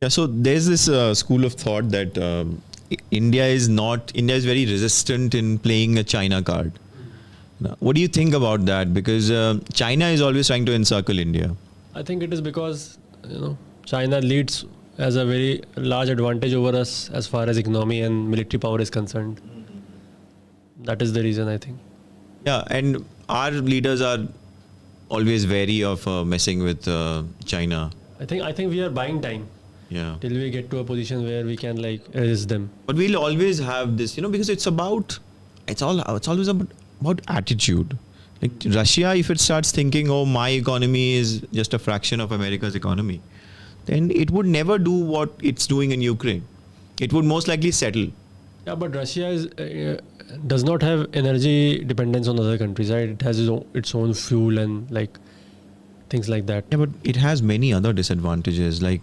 Yeah, so there's this school of thought that India is very resistant in playing a China card. Now, what do you think about that? Because China is always trying to encircle India. I think it is because China leads as a very large advantage over us as far as economy and military power is concerned. That is the reason, I think. Yeah, and our leaders are always wary of messing with China. I think we are buying time Yeah. till we get to a position where we can resist them. But we'll always have this, because it's always about attitude. Like Russia, if it starts thinking, oh, my economy is just a fraction of America's economy, then it would never do what it's doing in Ukraine. It would most likely settle. Yeah, but Russia does not have energy dependence on other countries, right? It has its own fuel and things like that. Yeah, but it has many other disadvantages. Like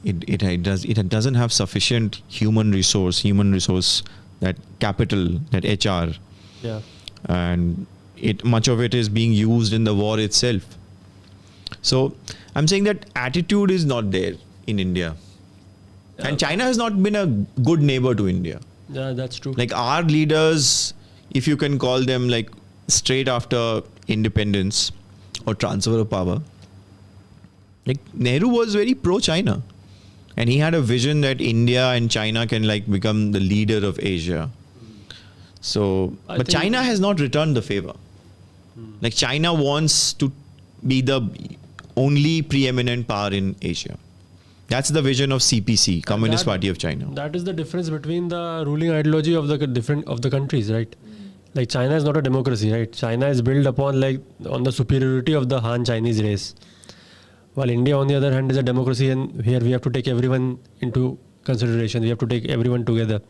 it doesn't have sufficient human resource, that capital, that HR. Yeah. And much of it is being used in the war itself. So I'm saying that attitude is not there in India. Yeah. And China has not been a good neighbor to India. Yeah, that's true. Like our leaders, if you can call them, like straight after independence or transfer of power, like Nehru was very pro-China. And he had a vision that India and China can become the leader of Asia. So, but China has not returned the favor. Like China wants to be the only preeminent power in Asia. That's the vision of CPC, Communist Party of China. That is the difference between the ruling ideology of the countries, right? Like China is not a democracy, right? China is built upon on the superiority of the Han Chinese race. While India, on the other hand, is a democracy, and here we have to take everyone into consideration. We have to take everyone together.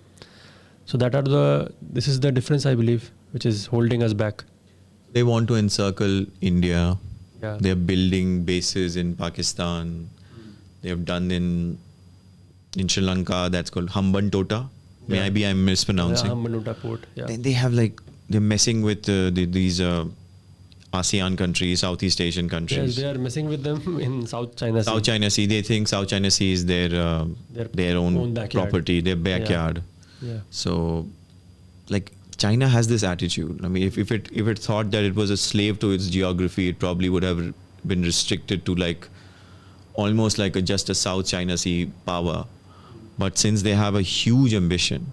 So this is the difference, I believe, which is holding us back. They want to encircle India. Yeah. They're building bases in Pakistan. They have done in Sri Lanka. That's called Hambantota. Yeah. Maybe I'm mispronouncing. Hambantota port. Yeah. Then they have they're messing with these ASEAN countries, Southeast Asian countries. Yes, they are messing with them in South China Sea. South China Sea. They think South China Sea is their own backyard. property, their backyard. Yeah. So, China has this attitude. I mean, if it thought that it was a slave to its geography, it probably would have been restricted to almost just a South China Sea power. But since they have a huge ambition,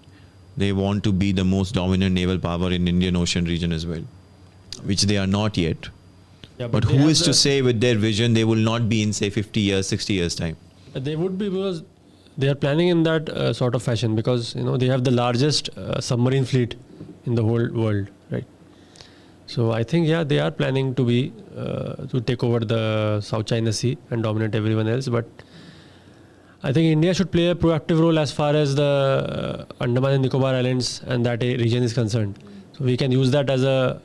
they want to be the most dominant naval power in Indian Ocean region as well, which they are not yet. Yeah, but who is to say with their vision they will not be in, say, 50 years, 60 years time? They would be, because they are planning in that sort of fashion, because they have the largest submarine fleet in the whole world, right? So I think they are planning to take over the South China Sea and dominate everyone else. But I think India should play a proactive role as far as the Andaman and Nicobar Islands and that region is concerned. So we can use that as a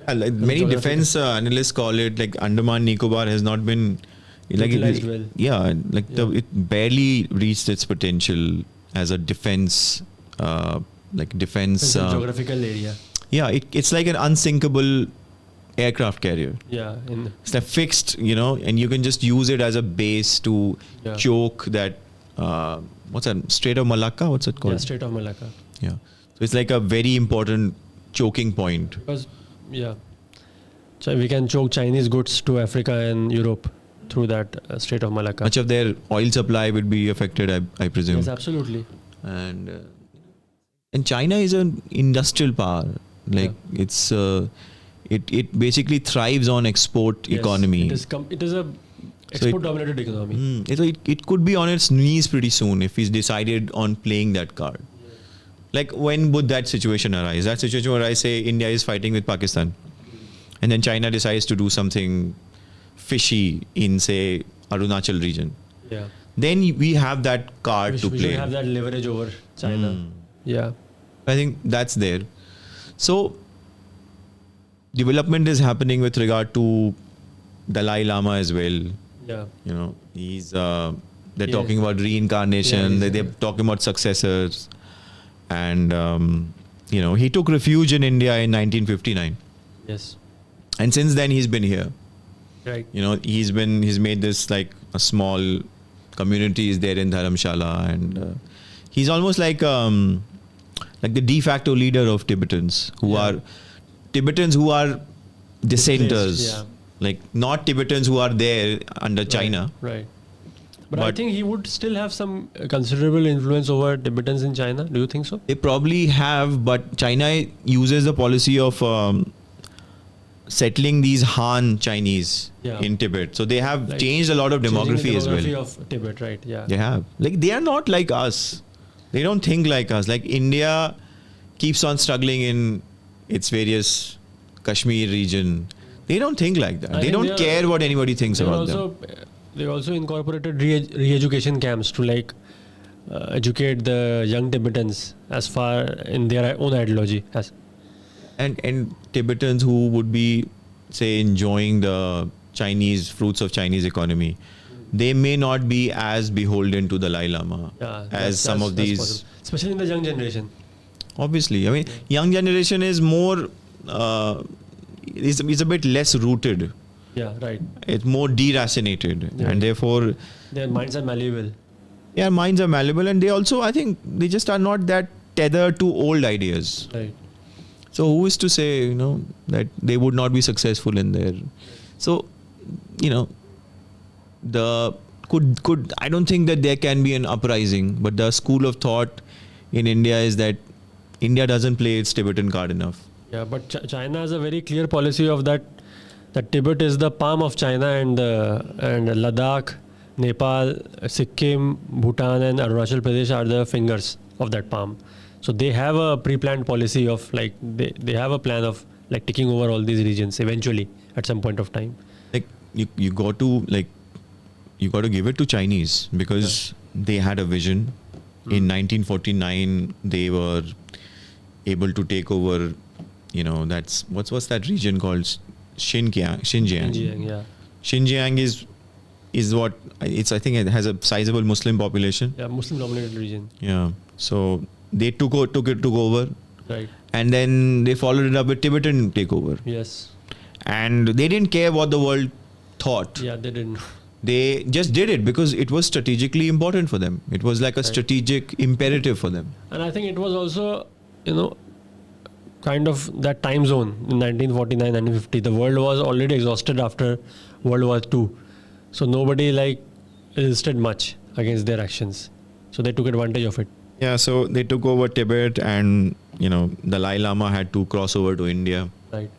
many defense analysts call it Andaman Nicobar has not been utilized well. Yeah, it barely reached its potential as a defense geographical area. Yeah, it's like an unsinkable aircraft carrier. Yeah, it's fixed, and you can just use it as a base to choke that. What's that? Strait of Malacca? What's it called? Yeah, Strait of Malacca. Yeah, so it's like a very important choking point. Because so we can choke Chinese goods to Africa and Europe through that Strait of Malacca. Much of their oil supply would be affected, I presume. Yes, absolutely. And China is an industrial power. It's it basically thrives on export economy. It is a export dominated economy. It could be on its knees pretty soon if he's decided on playing that card. When would that situation arise? That situation where I say India is fighting with Pakistan, and then China decides to do something fishy in, say, Arunachal region. Yeah. Then we have that card to play. We should have that leverage over China. Yeah. I think that's there. So development is happening with regard to Dalai Lama as well. Yeah. He's they're talking about reincarnation. They're talking about successors. And he took refuge in India in 1959. Yes. And since then he's been here. Right. He's made this like a small community is there in Dharamshala, and he's almost like the de facto leader of Tibetans who are dissenters, Yeah. like not Tibetans who are there under China. Right. But I think he would still have some considerable influence over Tibetans in China. Do you think so? They probably have, but China uses the policy of settling these Han Chinese in Tibet. So they have changed a lot of demography as well. Demography of Tibet, right? Yeah. They have. Like, they are not like us. They don't think like us. Like, India keeps on struggling in its various Kashmir region. They don't think like that. They don't care what anybody thinks about them. They also incorporated re-education camps to educate the young Tibetans as far in their own ideology. And Tibetans who would be, say, enjoying the fruits of Chinese economy, they may not be as beholden to the Dalai Lama as some of these, possible. Especially in the young generation. Obviously, I mean, young generation is more, is a bit less rooted. Yeah, right. It's more deracinated, and therefore their minds are malleable. Yeah, minds are malleable, and they also, I think, they just are not that tethered to old ideas. Right. So who is to say, that they would not be successful in there? So, I don't think that there can be an uprising, but the school of thought in India is that India doesn't play its Tibetan card enough. Yeah, but China has a very clear policy of that Tibet is the palm of China, and Ladakh, Nepal, Sikkim, Bhutan and Arunachal Pradesh are the fingers of that palm. So they have a pre-planned policy of they have a plan of taking over all these regions eventually at some point of time. Like you got to give it to Chinese, because they had a vision. In 1949 they were able to take over, that's what's that region called? Xinjiang. Yeah. Xinjiang is what it's. I think it has a sizable Muslim population. Yeah, Muslim-dominated region. Yeah. So they took it over. Right. And then they followed it up with Tibetan takeover. Yes. And they didn't care what the world thought. Yeah, they didn't. They just did it because it was strategically important for them. It was like a strategic imperative for them. And I think it was also, kind of that time zone in 1949, 1950. The world was already exhausted after World War II. So nobody resisted much against their actions. So they took advantage of it. Yeah, so they took over Tibet, and Dalai Lama had to cross over to India. Right.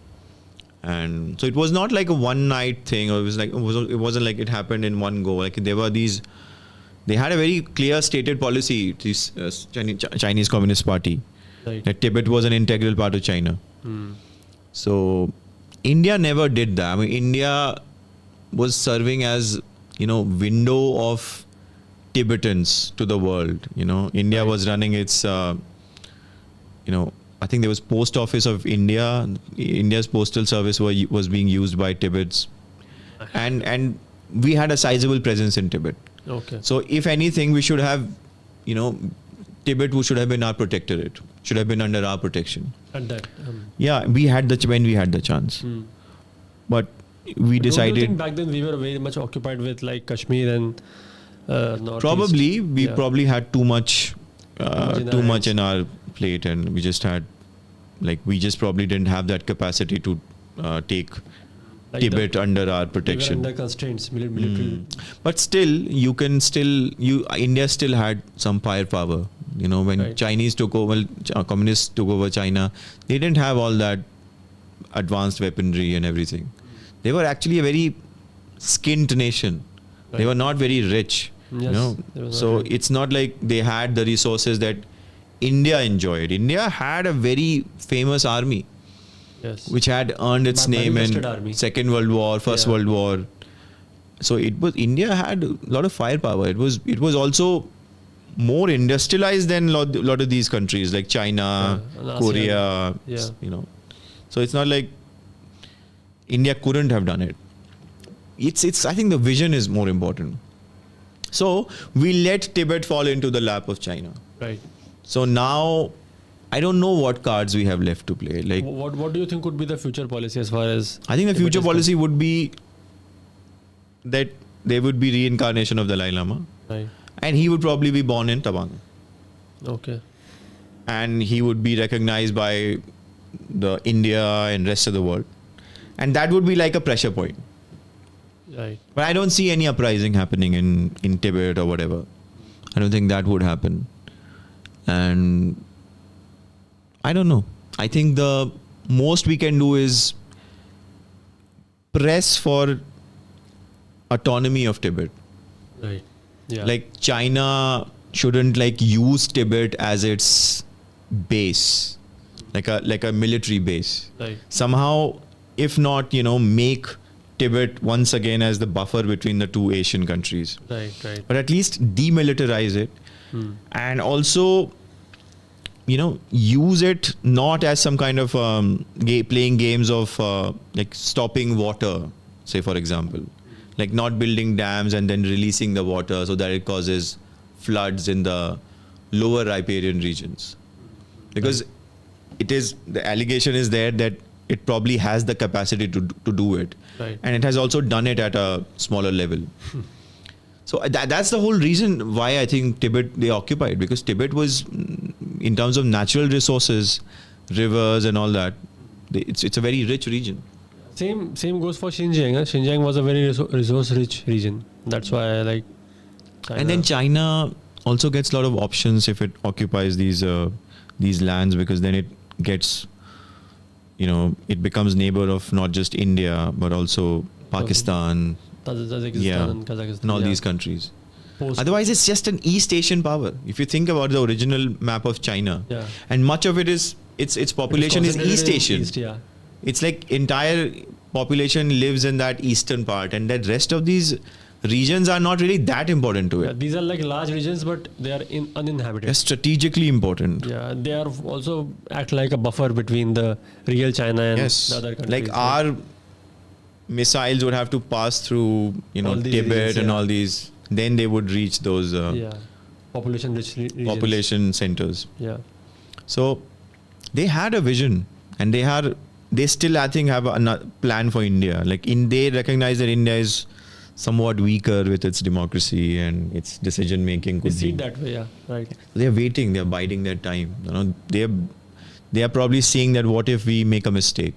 And so it was not like a one night thing, or it wasn't like it happened in one go. Like they had a very clear stated policy, this Chinese Communist Party. Right. That Tibet was an integral part of China. So India never did that. I mean, India was serving as window of Tibetans to the world. India was running its I think there was Post Office of India. India's postal service was being used by Tibets, and we had a sizable presence in Tibet. Okay. So if anything, we should have, Tibet should have been our protectorate, should have been under our protection. At that. Yeah, when we had the chance, but we decided. Don't you think back then we were very much occupied with Kashmir and Northeast? Probably we probably had too much in our plate, and we just had we just probably didn't have that capacity to take Tibet under our protection. We were under constraints, military. But still, India still had some firepower. When Chinese took over, communists took over China, they didn't have all that advanced weaponry and everything. They were actually a very skint nation. Right. They were not very rich. Yes, so it's not like they had the resources that India enjoyed. India had a very famous army. Yes. Which had earned its name in army. Second World War, First World War. So India had a lot of firepower. It was also more industrialized than a lot of these countries like China, Korea. So it's not like India couldn't have done it. It's I think the vision is more important. So we let Tibet fall into the lap of China. Right. So now I don't know what cards we have left to play. What do you think would be the future policy as far as... I think the future policy would be that they would be reincarnation of Dalai Lama, Right. and he would probably be born in Tabang, Okay. and he would be recognized by the India and rest of the world, and that would be like a pressure point. Right. But I don't see any uprising happening in Tibet or whatever. I don't think that would happen. And I don't know. I think the most we can do is press for autonomy of Tibet. Right. Yeah. Like China shouldn't like use Tibet as its base, like a military base. Right. Somehow, if not, make Tibet once again as the buffer between the two Asian countries. Right. Right. But at least demilitarize it, and also, use it not as some kind of playing games of like stopping water, say for example, like not building dams and then releasing the water so that it causes floods in the lower riparian regions, because the allegation is there that it probably has the capacity to do it, Right. and it has also done it at a smaller level. So that's the whole reason why I think Tibet they occupied, because Tibet was, in terms of natural resources, rivers and all that, it's a very rich region. Same goes for Xinjiang. Xinjiang was a very resource-rich region. That's why I like China. And then China also gets a lot of options if it occupies these lands, because then it gets, it becomes neighbor of not just India but also Pakistan, Tajikistan and Kazakhstan and all these countries. Post- Otherwise, it's just an East Asian power. If you think about the original map of China, Yeah. and much of it is its population is concentrated East in Asian. East, yeah. It's like entire population lives in that eastern part, and that rest of these regions are not really that important to Yeah, it. these are like large regions, but they are uninhabited. They're strategically important. Yeah, they are also act like a buffer between the real China and Yes, the other countries. like our missiles would have to pass through, All these Tibet regions, and yeah. all these. Then they would reach those population rich regions. population centers. Yeah, So they had a vision, and they still, I think, have a plan for India. Like they recognize that India is somewhat weaker with its democracy and its decision making. we see it that way. Yeah, right. They're waiting. They're biding their time. They are probably seeing that what if we make a mistake,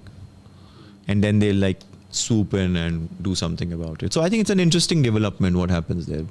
and then they'll like swoop in and do something about it. So I think it's an interesting development what happens there.